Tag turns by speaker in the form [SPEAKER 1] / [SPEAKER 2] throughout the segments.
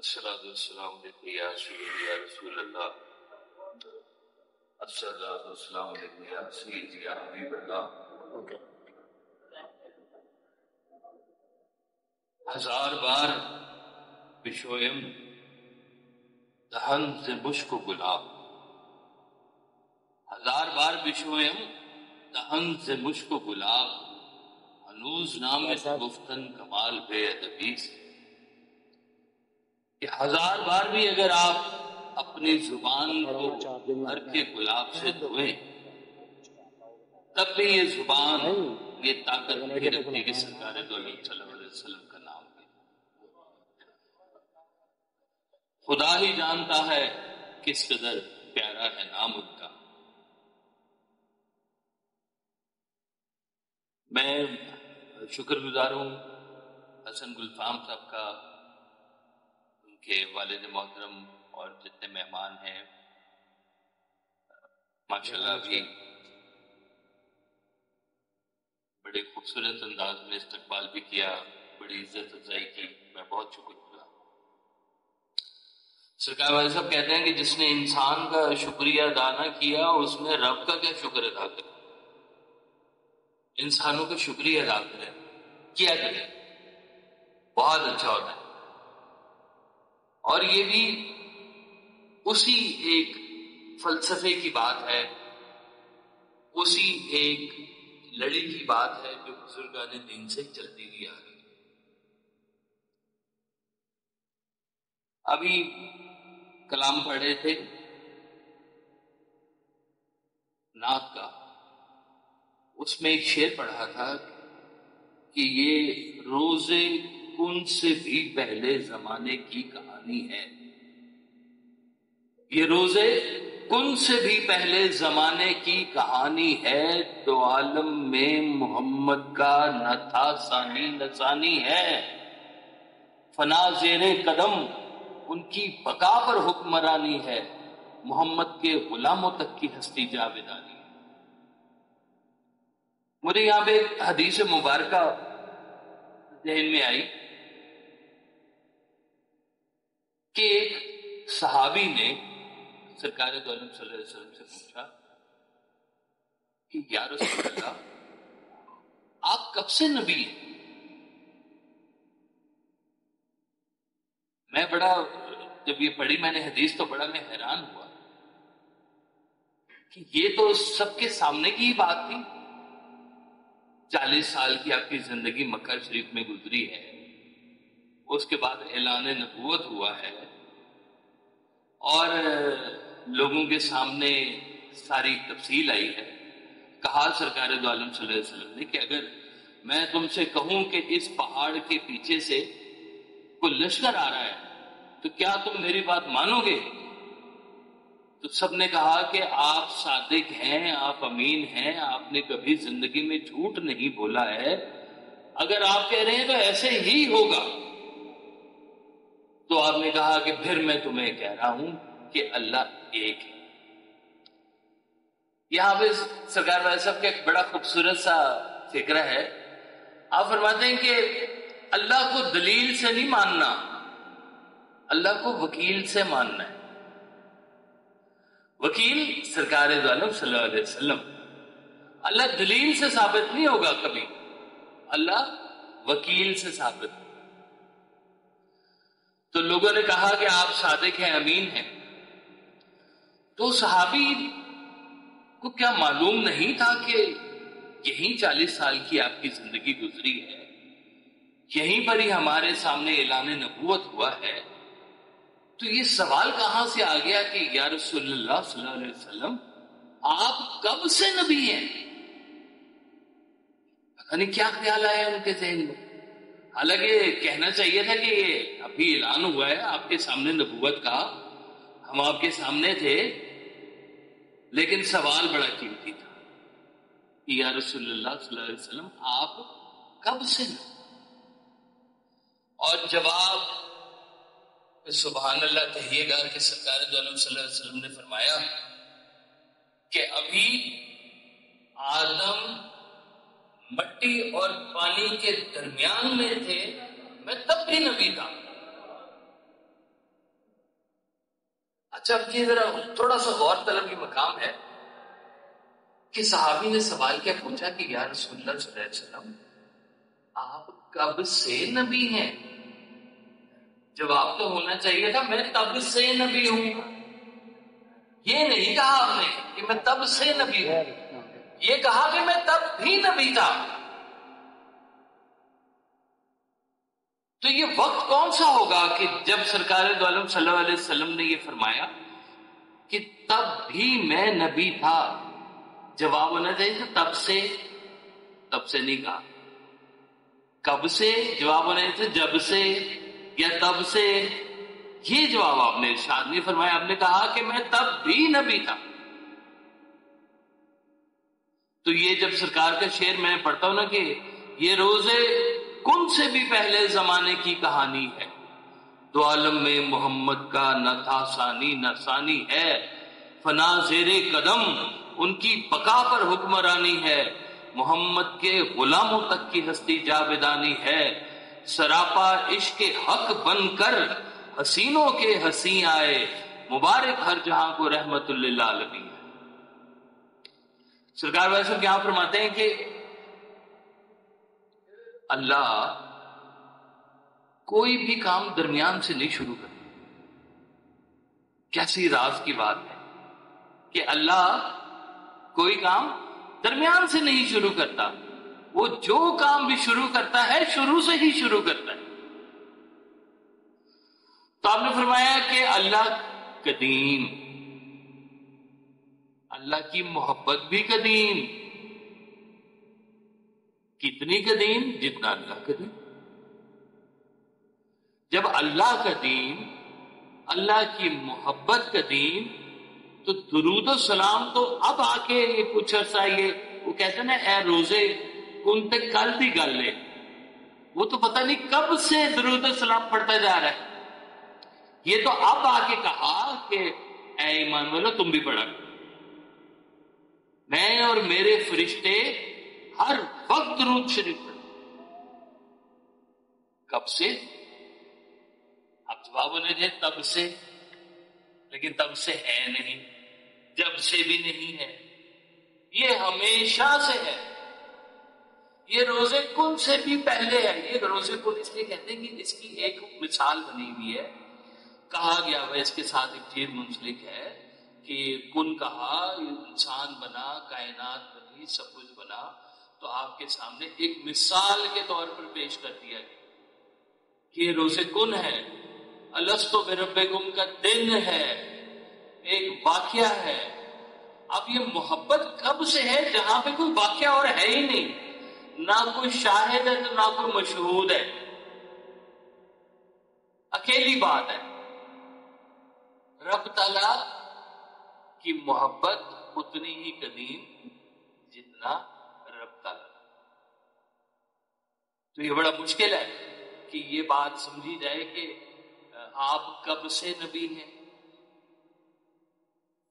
[SPEAKER 1] الصلاۃ والسلام علیکم یا سیدی یا رسول اللہ، الصلاۃ والسلام علیکم یا سیدی یا حبیب اللہ۔ ہزار بار بشویم دہن سے مشک و گلاب، ہزار بار بشویم دہن سے مشک و گلاب، ہنوز نام گفتن کمال بے ادبی سے۔ کہ ہزار بار بھی اگر آپ اپنی زبان کو ہر کے گلاب سے دھوئیں تب بھی یہ زبان یہ طاقت نہیں رکھتی کہ سرکار دو عالم صلی اللہ علیہ وسلم کا نام ہے۔ خدا ہی جانتا ہے کس قدر پیارا ہے نام ان کا۔ میں شکر گزار ہوں حسن گلفام صاحب کا، ان کے والد محترم اور جتنے مہمان ہیں ماشاءاللہ بھی بڑے خوبصورت انداز میں استقبال بھی کیا، بڑی عزت افزائی کی، میں بہت شکر گزار ہوں۔ سرکار والد صاحب کہتے ہیں کہ جس نے انسان کا شکریہ ادا نہ کیا اس نے رب کا کیا شکر ادا کرے۔ انسانوں کا شکریہ ادا کرے، کیا کرے، بہت اچھا ہوتا ہے۔ اور یہ بھی اسی ایک فلسفے کی بات ہے، اسی ایک لڑی کی بات ہے جو بزرگان دین سے چلتی ہوئی آ رہی ہے۔ ابھی کلام پڑھے تھے نعت کا، اس میں ایک شعر پڑھا تھا کہ یہ روزے کن سے بھی پہلے زمانے کی کہانی ہے، یہ روزے کن سے بھی پہلے زمانے کی کہانی ہے، تو عالم میں محمد کا نہ تھا ثانی نہ ثانی ہے، فنا زیر قدم ان کی بقا پر حکمرانی ہے، محمد کے غلاموں تک کی ہستی جاویدانی ہے۔ مجھے یہاں پہ ایک حدیث مبارکہ ذہن میں آئی کہ ایک صحابی نے سرکار دو عالم صلی اللہ علیہ وسلم سے پوچھا کہ یا رسول اللہ آپ کب سے نبی ہیں؟ میں بڑا جب یہ پڑھی میں نے حدیث تو بڑا میں حیران ہوا کہ یہ تو سب کے سامنے کی ہی بات تھی۔ 40 سال کی آپ کی زندگی مکہ شریف میں گزری ہے، اس کے بعد اعلان نبوت ہوا ہے اور لوگوں کے سامنے ساری تفصیل آئی ہے۔ کہا سرکار دو عالم صلی اللہ علیہ وسلم نے کہ اگر میں تم سے کہوں کہ اس پہاڑ کے پیچھے سے کوئی لشکر آ رہا ہے تو کیا تم میری بات مانو گے؟ تو سب نے کہا کہ آپ صادق ہیں، آپ امین ہیں، آپ نے کبھی زندگی میں جھوٹ نہیں بولا ہے، اگر آپ کہہ رہے ہیں تو ایسے ہی ہوگا۔ تو آپ نے کہا کہ پھر میں تمہیں کہہ رہا ہوں کہ اللہ ایک ہے۔ یہاں پہ سرکار والد صاحب کا ایک بڑا خوبصورت سا فکرہ ہے۔ آپ فرماتے ہیں کہ اللہ کو دلیل سے نہیں ماننا، اللہ کو وکیل سے ماننا ہے۔ وکیل سرکار دو عالم صلی اللہ علیہ وسلم، اللہ دلیل سے ثابت نہیں ہوگا کبھی، اللہ وکیل سے ثابت ہوگا۔ تو لوگوں نے کہا کہ آپ صادق ہیں، امین ہیں، تو صحابی کو کیا معلوم نہیں تھا کہ یہیں 40 سال کی آپ کی زندگی گزری ہے، یہیں پر ہی ہمارے سامنے اعلان نبوت ہوا ہے، تو یہ سوال کہاں سے آ گیا کہ یا رسول اللہ صلی اللہ علیہ وسلم آپ کب سے نبی ہیں؟ پتہ نہیں کیا خیال آیا ان کے ذہن میں۔ حالانکہ کہنا چاہیے تھا کہ یہ ابھی اعلان ہوا ہے آپ کے سامنے نبوت کا، ہم آپ کے سامنے تھے، لیکن سوال بڑا قیمتی تھا کہ یا رسول اللہ صلی اللہ علیہ وسلم آپ کب سے نبی؟ اور جواب سبحان اللہ کہیے گا کہ سرکار دو عالم صلی اللہ علیہ وسلم نے فرمایا کہ ابھی آدم مٹی اور پانی کے درمیان میں تھے، میں تب بھی نبی تھا۔ اچھا اب یہ ذرا تھوڑا سا غور طلب کی مقام ہے کہ صحابی نے سوال کیا پوچھا کہ یا رسول اللہ صلی اللہ علیہ وسلم آپ کب سے نبی ہیں؟ جواب تو ہونا چاہیے تھا میں تب سے نبی ہوں. یہ نہیں کہا آپ نے کہ میں تب سے نبی ہوں، یہ کہا کہ میں تب بھی نبی تھا. تو یہ وقت کون سا ہوگا کہ جب سرکار دو عالم صلی اللہ علیہ وسلم نے یہ فرمایا کہ تب بھی میں نبی تھا؟ جواب ہونا چاہیے تھا تب سے نہیں کہا. کب سے جواب ہونا چاہیے تھا جب سے یا تب سے. یہ جواب آپ نے ارشاد نہیں فرمایا، آپ نے کہا کہ میں تب بھی نبی تھا. تو یہ جب سرکار کا شعر میں پڑھتا ہوں نا کہ یہ روزے کن سے بھی پہلے زمانے کی کہانی ہے، دو عالم میں محمد کا نہ تھا ثانی نہ ثانی ہے، فنا زیر قدم ان کی بقا پر حکمرانی ہے، محمد کے غلاموں تک کی ہستی جاویدانی ہے، سراپا عشق حق بن کر حسینوں کے حسین آئے، مبارک ہر جہاں کو رحمت للعالمین. سرکار ویسے کیا فرماتے ہیں کہ اللہ کوئی بھی کام درمیان سے نہیں شروع کرتا. کیسی راز کی بات ہے کہ اللہ کوئی کام درمیان سے نہیں شروع کرتا، وہ جو کام بھی شروع کرتا ہے شروع سے ہی شروع کرتا ہے. تو آپ نے فرمایا کہ اللہ قدیم، اللہ کی محبت بھی قدیم. کتنی قدیم؟ جتنا اللہ قدیم. جب اللہ قدیم، اللہ کی محبت قدیم، تو درود و سلام تو اب آ کے یہ کچھ عرصہ یہ وہ کہتے ہیں نا اے روزے کن تے کل دی گل ہے، وہ تو پتہ نہیں کب سے درود و سلام پڑھتا جا رہا ہے. یہ تو اب آ کے کہا کہ اے ایمان والو تم بھی پڑھا، میں اور میرے فرشتے ہر وقت درود شریف پڑھتے. کب سے؟ اب جواب ہونے دے تب سے، لیکن تب سے ہے نہیں، جب سے بھی نہیں ہے، یہ ہمیشہ سے ہے. یہ روزے کن سے بھی پہلے ہے. یہ روزے کن اس لیے کہتے ہیں کہ اس کی ایک مثال بنی ہوئی ہے. کہا گیا ہے اس کے ساتھ ایک چیز منسلک ہے کہ کن کہا، انسان بنا، کائنات بنی، سب کچھ بنا، تو آپ کے سامنے ایک مثال کے طور پر پیش کر دیا گیا کہ یہ روزے کن ہے، الستو بربکم کا دن ہے، ایک واقعہ ہے. اب یہ محبت کب سے ہے جہاں پہ کوئی واقعہ اور ہے ہی نہیں، نہ کوئی شاہد ہے تو نہ کوئی مشہود ہے، اکیلی بات ہے. رب تعالیٰ کی محبت اتنی ہی قدیم جتنا رب تعالیٰ. تو یہ بڑا مشکل ہے کہ یہ بات سمجھی جائے کہ آپ کب سے نبی ہیں.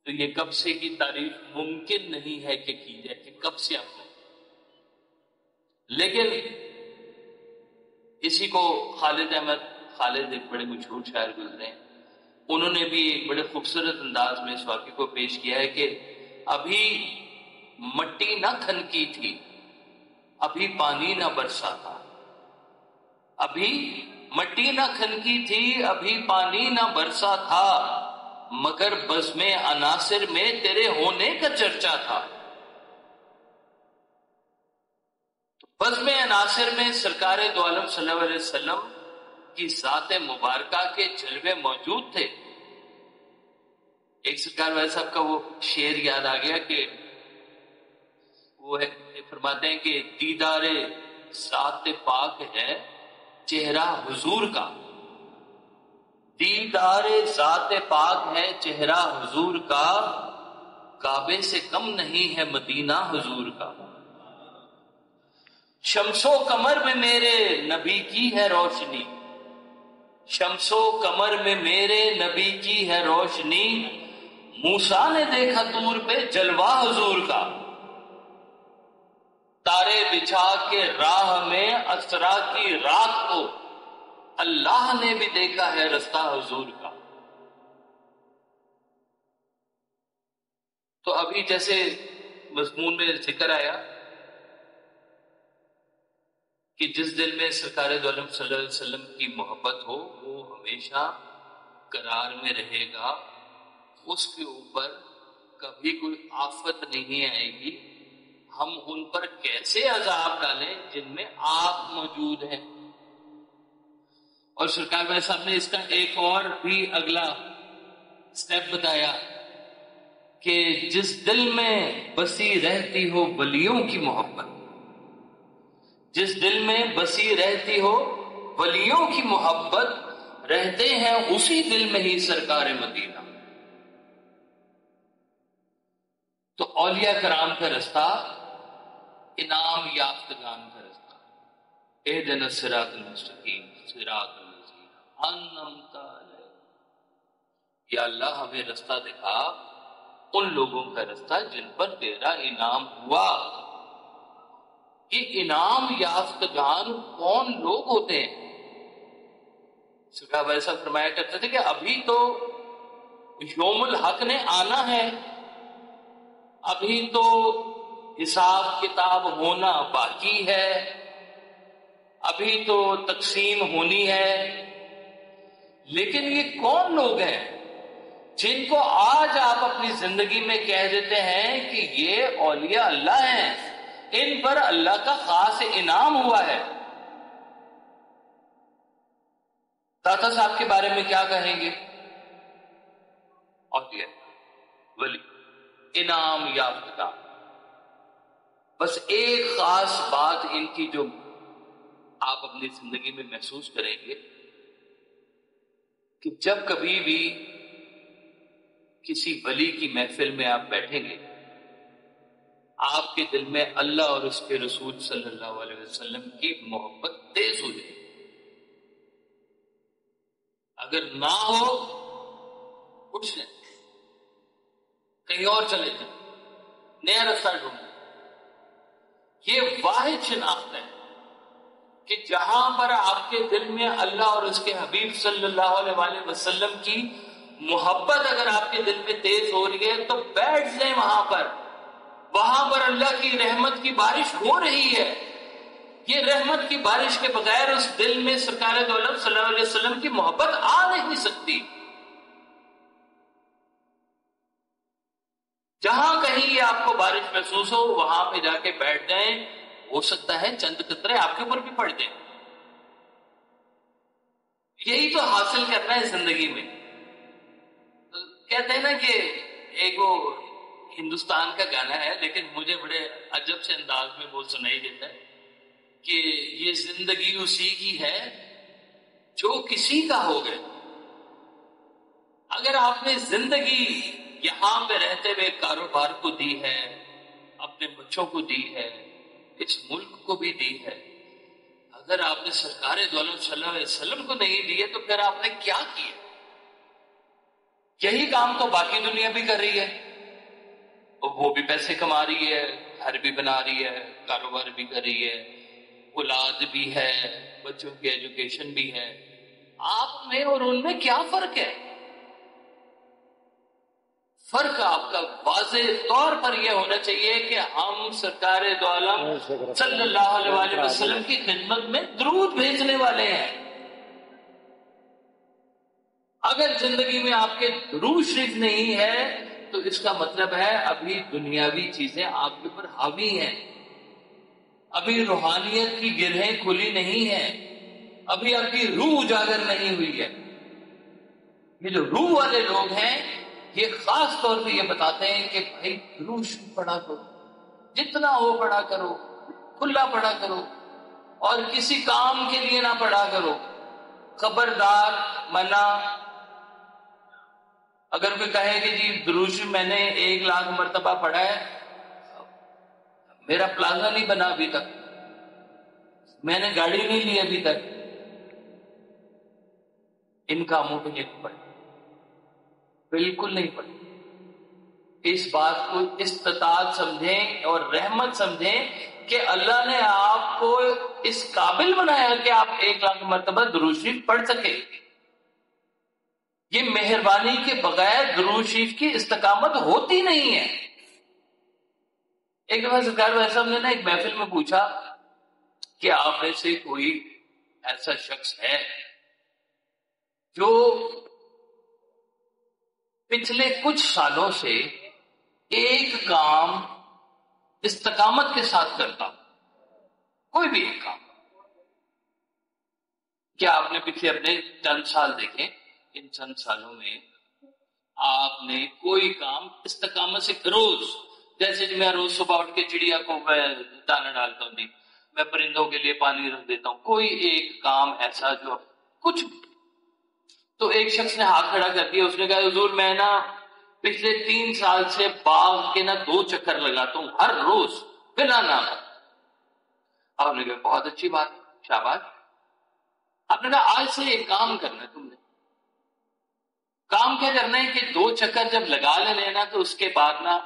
[SPEAKER 1] تو یہ کب سے کی تعریف ممکن نہیں ہے کہ کی جائے کہ کب سے آپ نبی. لیکن اسی کو خالد احمد خالد ایک بڑے مشہور شاعر گزرے ہیں، انہوں نے بھی ایک بڑے خوبصورت انداز میں اس واقعے کو پیش کیا ہے کہ ابھی مٹی نہ کھنکی تھی، ابھی پانی نہ برسا تھا. ابھی مٹی نہ کھنکی تھی، ابھی پانی نہ برسا تھا، مگر بزم عناصر میں تیرے ہونے کا چرچا تھا. بزم عناصر میں سرکار دو عالم صلی اللہ علیہ وسلم کی ذات مبارکہ کے جلوے موجود تھے. ایک سرکار والے صاحب کا وہ شعر یاد آ گیا کہ وہ فرماتے ہیں کہ دیدار ذات پاک ہے چہرہ حضور کا، دیدار ذات پاک ہے چہرہ حضور کا، کعبے سے کم نہیں ہے مدینہ حضور کا. شمس و قمر میں میرے نبی کی ہے روشنی، شمس و قمر میں میرے نبی کی ہے روشنی، موسیٰ نے دیکھا طور پہ جلوہ حضور کا، تارے بچھا کے راہ میں اسرا کی رات کو اللہ نے بھی دیکھا ہے رستہ حضور کا. تو ابھی جیسے مضمون میں ذکر آیا کہ جس دل میں سرکار دو عالم صلی اللہ علیہ وسلم کی محبت ہو وہ ہمیشہ قرار میں رہے گا، اس کے اوپر کبھی کوئی آفت نہیں آئے گی۔ ہم ان پر کیسے عذاب ڈالیں جن میں آپ موجود ہیں؟ اور سرکار بھائی صاحب نے اس کا ایک اور بھی اگلا سٹیپ بتایا کہ جس دل میں بسی رہتی ہو ولیوں کی محبت، جس دل میں بسی رہتی ہو ولیوں کی محبت، رہتے ہیں اسی دل میں ہی سرکار مدینہ۔ تو اولیاء کرام کا رستہ انعام یافتگان کا رستہ، اہدنا الصراط المستقیم صراط الذین انعمت علیہم، یا اللہ ہمیں رستہ دکھا ان لوگوں کا رستہ جن پر تیرا انعام ہوا۔ یہ انعام یافتگان کون لوگ ہوتے ہیں؟ سرکار بھائی صاحب فرمایا کرتے تھے کہ ابھی تو یوم الحق نے آنا ہے، ابھی تو حساب کتاب ہونا باقی ہے، ابھی تو تقسیم ہونی ہے، لیکن یہ کون لوگ ہیں جن کو آج آپ اپنی زندگی میں کہہ دیتے ہیں کہ یہ اولیاء اللہ ہیں، ان پر اللہ کا خاص انعام ہوا ہے؟ داتا صاحب کے بارے میں کیا کہیں گے؟ اولیاء ولی انعام یافتگان۔ بس ایک خاص بات ان کی جو آپ اپنی زندگی میں محسوس کریں گے کہ جب کبھی بھی کسی ولی کی محفل میں آپ بیٹھیں گے، آپ کے دل میں اللہ اور اس کے رسول صلی اللہ علیہ وسلم کی محبت تیز ہو جائے۔ اگر نہ ہو اٹھ جائیں، کہیں اور چلے جائیں، نیا رستہ ڈھونڈیں۔ یہ واحد شناخت ہے کہ جہاں پر آپ کے دل میں اللہ اور اس کے حبیب صلی اللہ علیہ وسلم کی محبت اگر آپ کے دل میں تیز ہو رہی ہے تو بیٹھ جائیں وہاں پر اللہ کی رحمت کی بارش ہو رہی ہے۔ یہ رحمت کی بارش کے بغیر اس دل میں سرکار دو عالم صلی اللہ علیہ وسلم کی محبت آ نہیں سکتی۔ جہاں کہیں یہ آپ کو بارش محسوس ہو وہاں پہ جا کے بیٹھ جائیں، ہو سکتا ہے چند قطرے آپ کے اوپر بھی پڑ جائیں۔ یہی تو حاصل کرنا ہے زندگی میں۔ کہتے ہیں نا کہ ایک وہ ہندوستان کا گانا ہے، لیکن مجھے بڑے عجب سے انداز میں وہ سنائی دیتا ہے کہ یہ زندگی اسی کی ہے جو کسی کا ہو گئے۔ اگر آپ نے زندگی یہاں پہ رہتے ہوئے کاروبار کو دی ہے، اپنے بچوں کو دی ہے، اس ملک کو بھی دی ہے، اگر آپ نے سرکار دو عالم صلی اللہ علیہ وسلم کو نہیں دیے تو پھر آپ نے کیا کیا؟ یہی کام تو باقی دنیا بھی کر رہی ہے، وہ بھی پیسے کما رہی ہے، گھر بھی بنا رہی ہے، کاروبار بھی کر رہی ہے، اولاد بھی ہے، بچوں کی ایجوکیشن بھی ہے۔ آپ میں اور ان میں کیا فرق ہے؟ فرق آپ کا واضح طور پر یہ ہونا چاہیے کہ ہم سرکار دو عالم صلی اللہ علیہ وسلم کی خدمت میں درود بھیجنے والے ہیں۔ اگر زندگی میں آپ کے درود شریف نہیں ہے تو اس کا مطلب ہے ابھی دنیاوی چیزیں آپ کے اوپر حاوی ہیں، ابھی روحانیت کی گرہیں کھلی نہیں ہیں، ابھی آپ کی روح اجاگر نہیں ہوئی ہے۔ یہ جو روح والے لوگ ہیں یہ خاص طور پہ یہ بتاتے ہیں کہ بھائی درود شریف پڑھا کرو، جتنا ہو پڑھا کرو، کھلا پڑھا کرو، اور کسی کام کے لیے نہ پڑھا کرو۔ خبردار منع، اگر کوئی کہے کہ جی درود شریف میں نے 1,00,000 مرتبہ پڑھا ہے، میرا پلازا نہیں بنا ابھی تک، میں نے گاڑی نہیں لی ابھی تک، ان کاموں پہ نہیں پڑے، بالکل نہیں پڑے۔ اس بات کو استطاعت سمجھیں اور رحمت سمجھیں کہ اللہ نے آپ کو اس قابل بنایا کہ آپ 1,00,000 مرتبہ درود شریف پڑھ سکیں۔ یہ مہربانی کے بغیر درود شریف کی استقامت ہوتی نہیں ہے۔ ایک دفعہ سرکار ویسے صاحب نے نا ایک محفل میں پوچھا کہ آپ میں سے کوئی ایسا شخص ہے جو پچھلے کچھ سالوں سے ایک کام استقامت کے ساتھ کرتا ہوں، کوئی بھی ایک کام؟ کیا آپ نے پچھلے اپنے چند سال دیکھیں، ان چند سالوں میں آپ نے کوئی کام استقامت سے روز، جیسے کہ میں روز صبح اٹھ کے چڑیا کو دانا ڈالتا ہوں، میں پرندوں کے لیے پانی رکھ دیتا ہوں، کوئی ایک کام ایسا جو کچھ؟ تو ایک شخص نے ہاتھ کھڑا کر دیا، اس نے کہا حضور میں نا پچھلے 3 سال سے باغ کے نا 2 چکر لگاتا ہوں ہر روز بلا نام۔ آپ نے کہا بہت اچھی بات، شاباش۔ آپ نے کہا آج سے ایک کام کرنا ہے، تم نے کام کیا کرنا ہے کہ 2 چکر جب لگا لینا تو اس کے بعد نا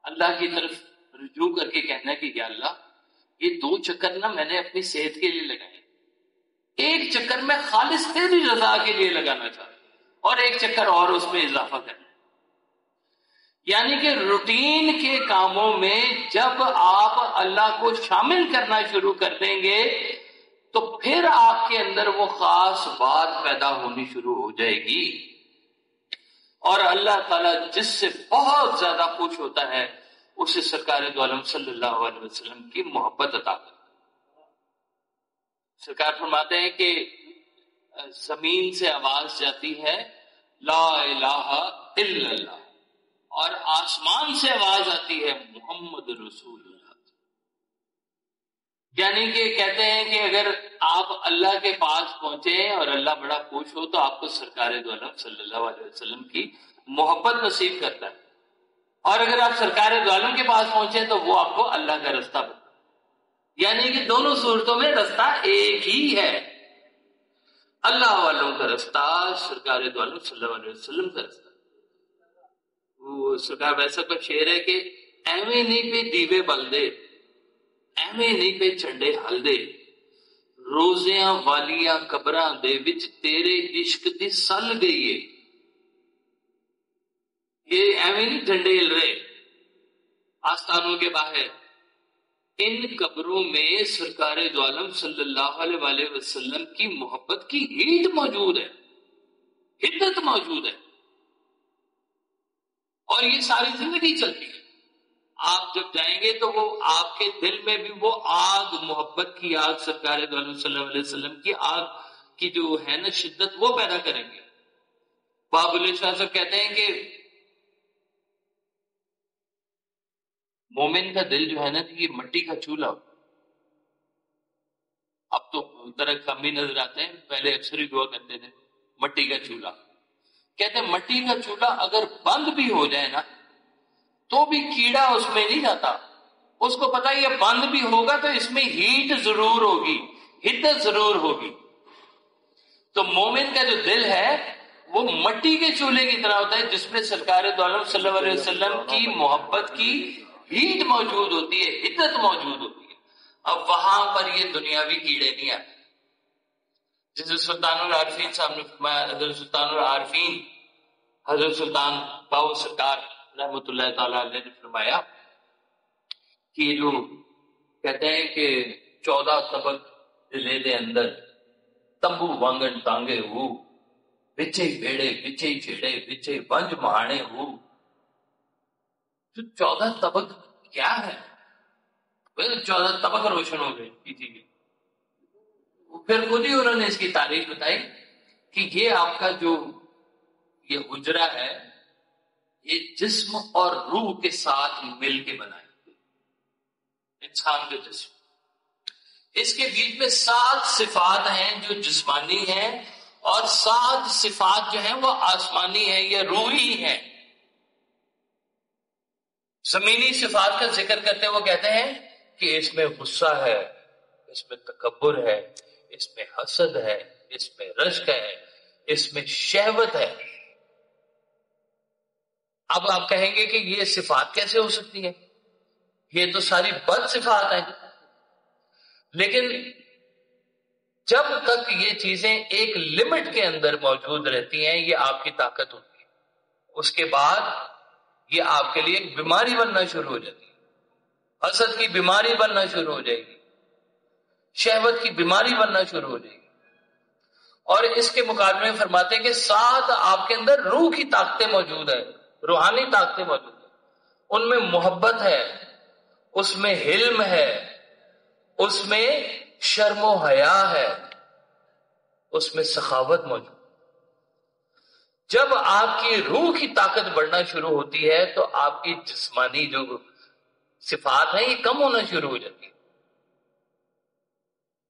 [SPEAKER 1] اللہ کی طرف رجوع کر کے کہنا ہے کہ یا اللہ یہ 2 چکر نا میں نے اپنی صحت کے لیے لگائے، ایک چکر میں خالص تیری رضا کے لیے لگانا چاہتا ہوں، اور ایک چکر اور اس میں اضافہ کرنا۔ یعنی کہ روٹین کے کاموں میں جب آپ اللہ کو شامل کرنا شروع کر دیں گے تو پھر آپ کے اندر وہ خاص بات پیدا ہونی شروع ہو جائے گی، اور اللہ تعالیٰ جس سے بہت زیادہ خوش ہوتا ہے اسے سرکار دو عالم صلی اللہ علیہ وسلم کی محبت عطا کرتا ہے۔ سرکار فرماتے ہیں کہ زمین سے آواز جاتی ہے لا الہ الا اللہ، اور آسمان سے آواز آتی ہے محمد رسول اللہ۔ یعنی کہ کہتے ہیں کہ اگر آپ اللہ کے پاس پہنچے اور اللہ بڑا خوش ہو تو آپ کو سرکار دو عالم صلی اللہ علیہ وسلم کی محبت نصیب کرتا ہے، اور اگر آپ سرکار دو عالم کے پاس پہنچے تو وہ آپ کو اللہ کا رستہ بتاتا ہے۔ یعنی کہ دونوں صورتوں میں رستہ ایک ہی ہے، اللہ والوں کا رستہ، سرکار دو عالم صلی اللہ علیہ وسلم کا رستہ۔ وہ سرکار ویسا کا شعر ہے کہ ایویں نہیں پہ دیوے بل دے، ایویں نہیں پہ چنڈے ہل دے، روزیاں والیاں قبراں دے وچ تیرے عشق دی سل گئی ہے۔ یہ ایویں نہیں جھنڈے ہل رہے آستانوں کے باہر، ان قبروں میں سرکار دو عالم صلی اللہ علیہ وسلم کی محبت کی ہیٹ موجود ہے، حدت موجود ہے، اور یہ ساری زندگی چلتی ہے۔ آپ جب جائیں گے تو وہ آپ کے دل میں بھی وہ آگ، محبت کی آگ، سرکار دو عالم صلی اللہ علیہ وسلم کی آگ کی جو ہے نا شدت، وہ پیدا کریں گے۔ باب اللہ شاہ صاحب کہتے ہیں کہ مومن کا دل جو ہے نا یہ مٹی کا چولہا، اب تو طرح کم ہی نظر آتے ہیں، پہلے اکثر ہی دعا کرتے تھے مٹی کا چولہا۔ کہتے ہیں مٹی کا چولہا اگر بند بھی ہو جائے نا تو بھی کیڑا اس میں نہیں جاتا، اس کو پتا یہ بند بھی ہوگا تو اس میں ہیٹ ضرور ہوگی، حدت ضرور ہوگی۔ تو مومن کا جو دل ہے وہ مٹی کے چولہے کی طرح ہوتا ہے جس میں سرکار دو عالم صلی اللہ علیہ وسلم کی محبت کی ہیٹ موجود ہوتی ہے، حدت موجود ہوتی ہے۔ اب وہاں پر یہ دنیاوی کیڑے نہیں آتے۔ جیسے سلطان العارفین صاحب نے فرمایا، حضرت سلطان العارفین حضرت سلطان باؤ سرکار رحمۃ اللہ تعالی علیہ نے فرمایا کہ جو کہتے ہیں کہ 14 طبق دلے دے اندر تمبو وانگن ٹانگے ہو، بچے بیڑے بچے چھڑے بچے ونج مہانے ہو۔ تو 14 طبق کیا ہے؟ 14 طبق روشن ہو گئے کسی کے۔ پھر خود ہی انہوں نے اس کی تعریف بتائی کہ یہ آپ کا جو یہ حجرہ ہے یہ جسم اور روح کے ساتھ مل کے بنا ہے، انسان کا جسم، اس کے بیچ میں 7 صفات ہیں جو جسمانی ہیں اور 7 صفات جو ہیں وہ آسمانی ہیں یا روحی ہیں۔ زمینی صفات کا ذکر کرتے ہیں، وہ کہتے ہیں کہ اس میں غصہ ہے، اس میں تکبر ہے، اس میں حسد ہے، اس میں رشک ہے، اس میں شہوت ہے۔ اب آپ کہیں گے کہ یہ صفات کیسے ہو سکتی ہیں؟ یہ تو ساری بد صفات ہیں۔ لیکن جب تک یہ چیزیں ایک لمٹ کے اندر موجود رہتی ہیں یہ آپ کی طاقت ہوتی ہے، اس کے بعد یہ آپ کے لیے ایک بیماری بننا شروع ہو جاتی ہے۔ حسد کی بیماری بننا شروع ہو جائے گی، شہوت کی بیماری بننا شروع ہو جائے گی۔ اور اس کے مقابلے میں فرماتے ہیں کہ ساتھ آپ کے اندر روح کی طاقتیں موجود ہیں، روحانی طاقتیں موجود ہیں، ان میں محبت ہے، اس میں حلم ہے، اس میں شرم و حیا ہے، اس میں سخاوت موجود۔ جب آپ کی روح کی طاقت بڑھنا شروع ہوتی ہے تو آپ کی جسمانی جو صفات ہیں یہ کم ہونا شروع ہو جاتی ہے۔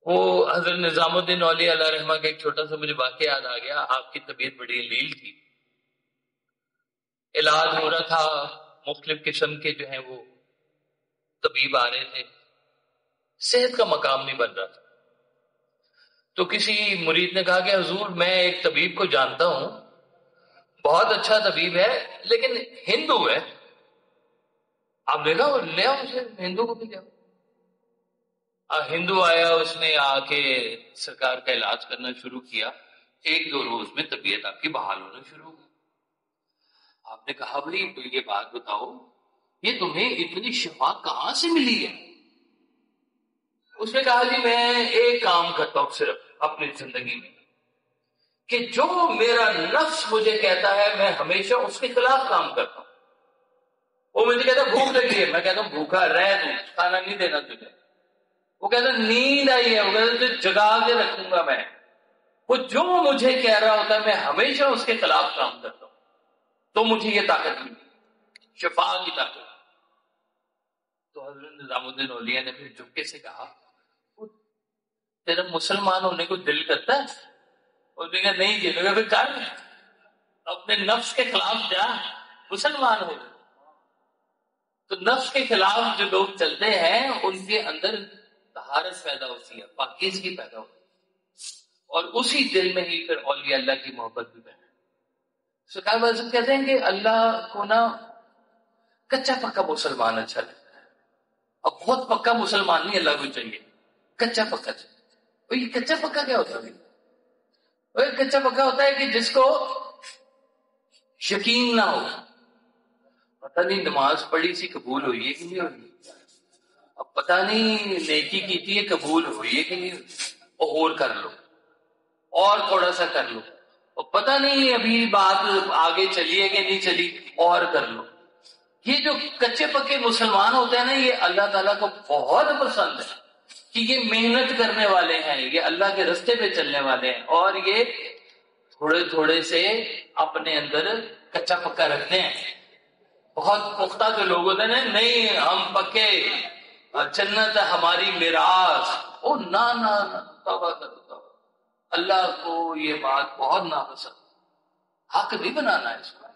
[SPEAKER 1] وہ حضرت نظام الدین اولیاء علیہ رحمہ کا ایک چھوٹا سا مجھے واقعہ یاد آ گیا۔ آپ کی طبیعت بڑی لیل تھی، علاج ہو رہا تھا، مختلف قسم کے جو ہیں وہ طبیب آ رہے تھے، صحت کا مقام نہیں بن رہا تھا۔ تو کسی مرید نے کہا کہ حضور میں ایک طبیب کو جانتا ہوں، بہت اچھا طبیب ہے لیکن ہندو ہے، آپ دیکھا لے آؤ اسے، ہندو کو بھی لے آؤ۔ ہندو آیا، اس نے آ کے سرکار کا علاج کرنا شروع کیا، ایک دو روز میں طبیعت آپ کی بحال ہونا شروع ہو گئی۔ آپ نے کہا بھائی تو یہ بات بتاؤ، یہ تمہیں اتنی شفا کہاں سے ملی ہے؟ اس نے کہا جی میں ایک کام کرتا ہوں صرف اپنی زندگی میں، کہ جو میرا نفس مجھے کہتا ہے میں ہمیشہ اس کے خلاف کام کرتا ہوں۔ وہ مجھے کہتا ہے بھوک لگی ہے، میں کہتا ہوں بھوکا رہ دوں، کھانا نہیں دینا تجھے۔ وہ کہتا ہے نیند آئی ہے، وہ کہتا ہے تجھے جگا کے رکھوں گا میں۔ وہ جو مجھے کہہ رہا ہوتا ہے میں ہمیشہ اس کے خلاف کام کرتا ہوں، تو مجھے یہ طاقت ملی، شفا کی طاقت۔ تو حضرت نظام الدین اولیاء نے پھر جھکے سے کہا تیرا مسلمان ہونے کو دل کرتا ہے؟ اس نے کہا نہیں جی، پھر کر اپنے نفس کے خلاف جا، مسلمان ہو۔ تو نفس کے خلاف جو لوگ چلتے ہیں ان کے اندر طہارت پیدا ہوتی ہے، پاکیزگی پیدا ہوتی ہے، اور اسی دل میں ہی پھر اولیاء اللہ کی محبت بھی پیدا ہے۔ سرکار وسلم کہتے ہیں کہ اللہ کو نا کچا پکا مسلمان اچھا لگتا ہے، اب بہت پکا مسلمان نہیں اللہ کو چاہیے، کچا پکا چاہیے۔ اور یہ کچا پکا کیا ہوتا ہے؟ وہ کچا پکا ہوتا ہے کہ جس کو یقین نہ ہو، پتہ نہیں نماز پڑھی سی قبول ہوئی ہے کہ نہیں ہوئی، اب پتہ نہیں نیکی کی تھی قبول ہوئی ہے کہ نہیں ہوئی، اور کر لو، اور تھوڑا سا کر لو، اور پتہ نہیں ابھی بات آگے چلی ہے کہ نہیں چلی، اور کر لو۔ یہ جو کچے پکے مسلمان ہوتے ہیں نا، یہ اللہ تعالیٰ کو بہت پسند ہے کہ یہ محنت کرنے والے ہیں، یہ اللہ کے رستے پہ چلنے والے ہیں، اور یہ تھوڑے تھوڑے سے اپنے اندر کچا پکا رکھتے ہیں۔ بہت پختہ جو لوگ ہوتے ہیں نا، نہیں ہم پکے، جنت ہماری میراث، او نہ نہ نہ، توبہ کرو توبہ۔ اللہ کو یہ بات بہت ناپسند، حق نہیں بنانا ہے اس کو،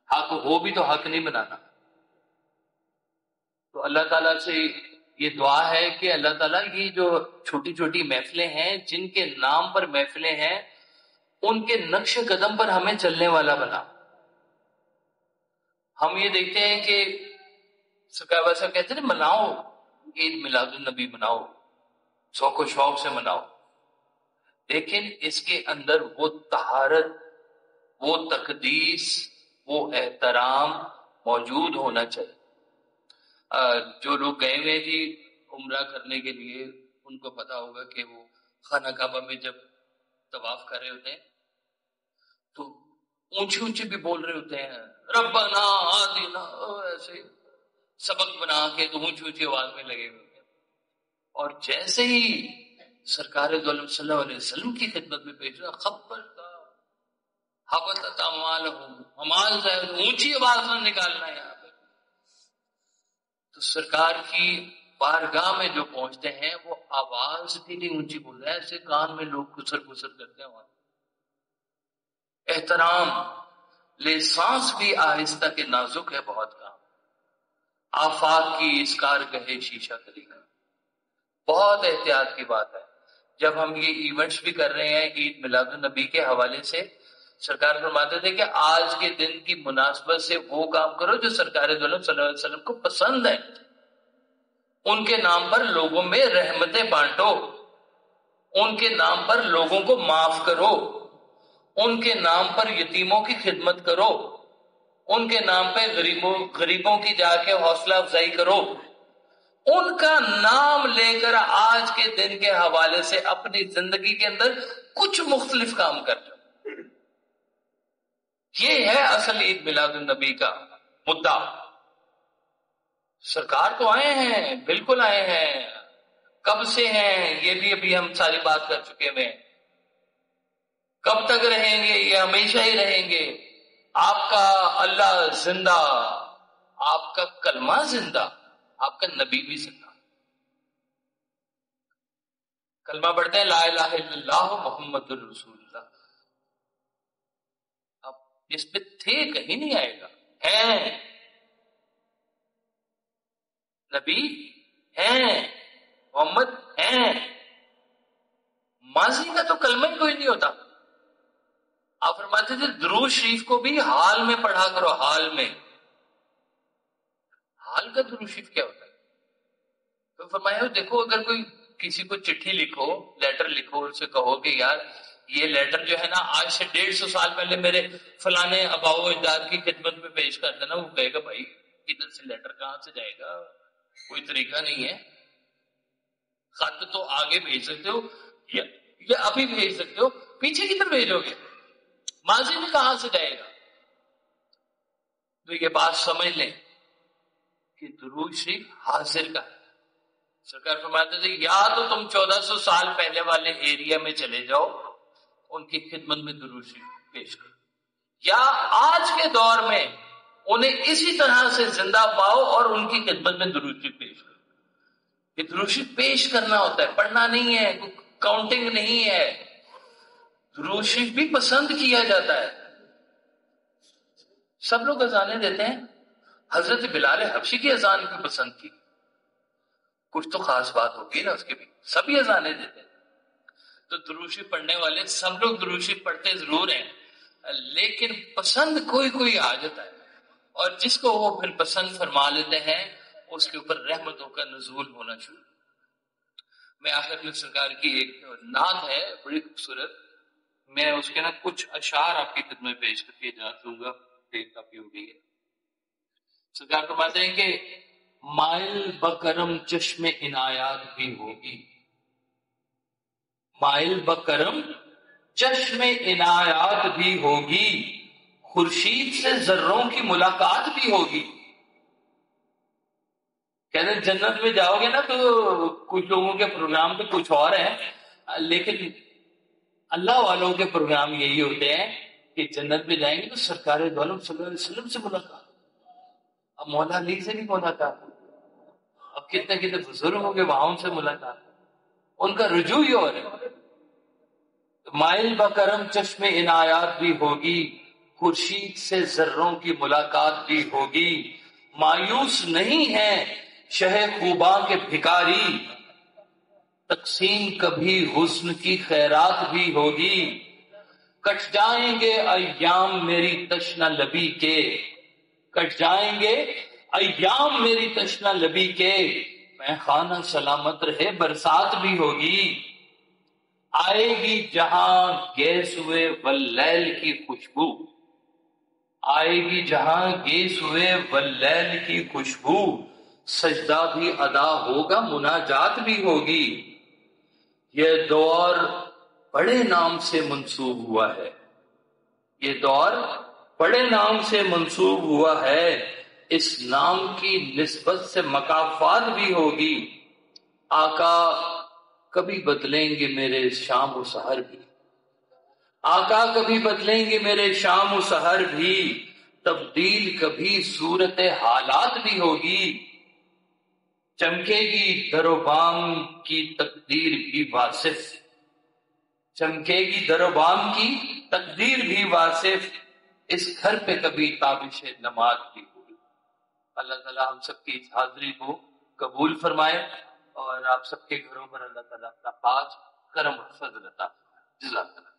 [SPEAKER 1] حق ہو بھی تو حق نہیں بنانا۔ تو اللہ تعالیٰ سے یہ دعا ہے کہ اللہ تعالیٰ یہ جو چھوٹی چھوٹی محفلیں ہیں، جن کے نام پر محفلیں ہیں، ان کے نقش قدم پر ہمیں چلنے والا بنا۔ ہم یہ دیکھتے ہیں کہ سرکار صاحب کہتے ہیں مناؤ عید میلاد النبی، مناؤ، شوق و شوق سے مناؤ، لیکن اس کے اندر وہ طہارت، وہ تقدیس، وہ احترام موجود ہونا چاہیے۔ جو لوگ گئے ہوئے جی عمرہ کرنے کے لیے، ان کو پتا ہوگا کہ وہ خانہ کعبہ میں جب طواف کر رہے ہوتے ہیں تو اونچی اونچی بھی بول رہے ہوتے ہیں، ربنا آتنا، ایسے سبق بنا کے تو اونچی اونچی آواز میں لگے ہوئے ہوتے ہیں۔ اور جیسے ہی سرکار دو عالم صلی اللہ علیہ وسلم کی خدمت میں پیش ہوا، خبردار حبطت اعمالہم، اعمال سے اونچی آواز نہ نکالنا ہے۔ تو سرکار کی بارگاہ میں جو پہنچتے ہیں وہ آواز بھی نہیں اونچی بول رہے، ایسے کان میں لوگ کسر کسر کرتے ہیں۔ احترام، لسانس بھی آہستہ کے نازک ہے بہت کام، آفاق کی اسکار کہے شیشہ کلی کا، بہت احتیاط کی بات ہے۔ جب ہم یہ ایونٹس بھی کر رہے ہیں عید میلاد النبی کے حوالے سے، سرکار فرماتے تھے کہ آج کے دن کی مناسبت سے وہ کام کرو جو سرکار دو عالم صلی اللہ علیہ وسلم کو پسند ہے، ان کے نام پر لوگوں میں رحمتیں بانٹو، ان کے نام پر لوگوں کو معاف کرو، ان کے نام پر یتیموں کی خدمت کرو، ان کے نام پہ غریبوں کی جا کے حوصلہ افزائی کرو۔ ان کا نام لے کر آج کے دن کے حوالے سے اپنی زندگی کے اندر کچھ مختلف کام کر لو. یہ ہے اصل عید میلاد النبی کا مدعا. سرکار تو آئے ہیں، بالکل آئے ہیں. کب سے ہیں یہ بھی ابھی ہم ساری بات کر چکے ہیں. کب تک رہیں گے؟ یہ ہمیشہ ہی رہیں گے. آپ کا اللہ زندہ، آپ کا کلمہ زندہ، آپ کا نبی بھی زندہ. کلمہ پڑھتے ہیں لا الہ الا اللہ محمد الرسول اللہ. اب اس پہ تھے کہیں نہیں آئے گا. ہیں نبی، ہیں محمد، ہیں. ماضی کا تو کلمہ ہی کوئی نہیں ہوتا. آپ فرماتے تھے درود شریف کو بھی حال میں پڑھا کرو. حال میں، حال کا درود شریف کیا ہوتا ہے؟ تو فرمایا دیکھو اگر کوئی کسی کو چٹھی لکھو، لیٹر لکھو، اس سے کہو کہ یار یہ لیٹر جو ہے نا آج سے 150 سال پہلے میرے فلانے آباء و اجداد کی خدمت میں پیش کر دینا. وہ کہے گا بھائی ادھر سے لیٹر کہاں سے جائے گا، کوئی طریقہ نہیں ہے. خط تو آگے بھیج سکتے ہو یا ابھی بھیج سکتے ہو، پیچھے کدھر بھیجو گے؟ ماضی میں کہاں سے جائے گا؟ تو یہ بات سمجھ لیں کہ درود شریف حاضر کا ہے. سرکار فرماتے تھے یا تو تم 1400 سال پہلے والے ایریا میں چلے جاؤ، ان کی خدمت میں درود شریف پیش کرو، یا آج کے دور میں انہیں اسی طرح سے زندہ پاؤ اور ان کی خدمت میں درود شریف پیش کرو. یہ درود شریف پیش کرنا ہوتا ہے، پڑھنا نہیں ہے، کاؤنٹنگ نہیں ہے. درود شریف بھی پسند کیا جاتا ہے. سب لوگ اذانیں دیتے ہیں، حضرت بلال حبشی کی اذان کو پسند کی. کچھ تو خاص بات ہوگی نا اس کے بھی. سبھی اذانیں دیتے ہیں. تو درود شریف پڑھنے والے سب لوگ درود شریف پڑھتے ضرور ہیں، لیکن پسند کوئی کوئی آ جاتا ہے، اور جس کو وہ پھر پسند فرما لیتے ہیں اس کے اوپر رحمتوں کا نزول ہونا شروع. میں آخر میں سرکار کی ایک نعت ہے بڑی خوبصورت، میں اس کے نا کچھ اشعار آپ کی خدمت میں پیش کر کے جا دوں گا. کافی ہو گئی ہے. سرکار فرماتے ہیں کہ مائل بکرم چشم عنایات بھی ہوگی، مائل بکرم چشم عنایات بھی ہوگی، خورشید سے ذروں کی ملاقات بھی ہوگی. کہتے ہیں جنت میں جاؤ گے نا تو کچھ لوگوں کے پروگرام تو کچھ اور ہیں، لیکن اللہ والوں کے پروگرام یہی ہوتے ہیں کہ جنت میں جائیں گے تو سرکار دو عالم صلی اللہ علیہ وسلم سے ملاقات. اب مولا علی سے نہیں ملاقات، اب کتنے کتنے بزرگ ہوں گے وہاں ان سے ملاقات، ان کا رجوع ہی اور ہے. مائل بکرم چشم عنایات بھی ہوگی، خورشید سے ذروں کی ملاقات بھی ہوگی. مایوس نہیں ہے شہ خوباں کے بھکاری، تقسیم کبھی حسن کی خیرات بھی ہوگی. کٹ جائیں گے ایام میری تشنہ لبی کے، کٹ جائیں گے ایام میری تشنہ لبی کے، میں خانہ سلامت رہے برسات بھی ہوگی. آئے گی جہاں گیس ہوئے واللیل کی خوشبو، آئے گی جہاں گیس ہوئے واللیل کی خوشبو، سجدہ بھی ادا ہوگا مناجات بھی ہوگی. یہ دور بڑے نام سے منسوب ہوا ہے، یہ دور بڑے نام سے منسوب ہوا ہے، اس نام کی نسبت سے مکافات بھی ہوگی. آقا کبھی بدلیں گے میرے شام و سحر بھی، آقا کبھی بدلیں گے میرے شام و سحر بھی، تبدیل کبھی صورت حالات بھی ہوگی. چمکے گی در و بام کی تقدیر بھی واصف، چمکے گی در و بام کی تقدیر بھی واصف، اس گھر پہ کبھی تابش نماز بھی ہوگی. اللہ تعالیٰ ہم سب کی اس حاضری کو قبول فرمائے اور آپ سب کے گھروں پر اللہ تعالیٰ اپنا پاک کرم اور فضل عطا فرمائے. جزاک اللہ.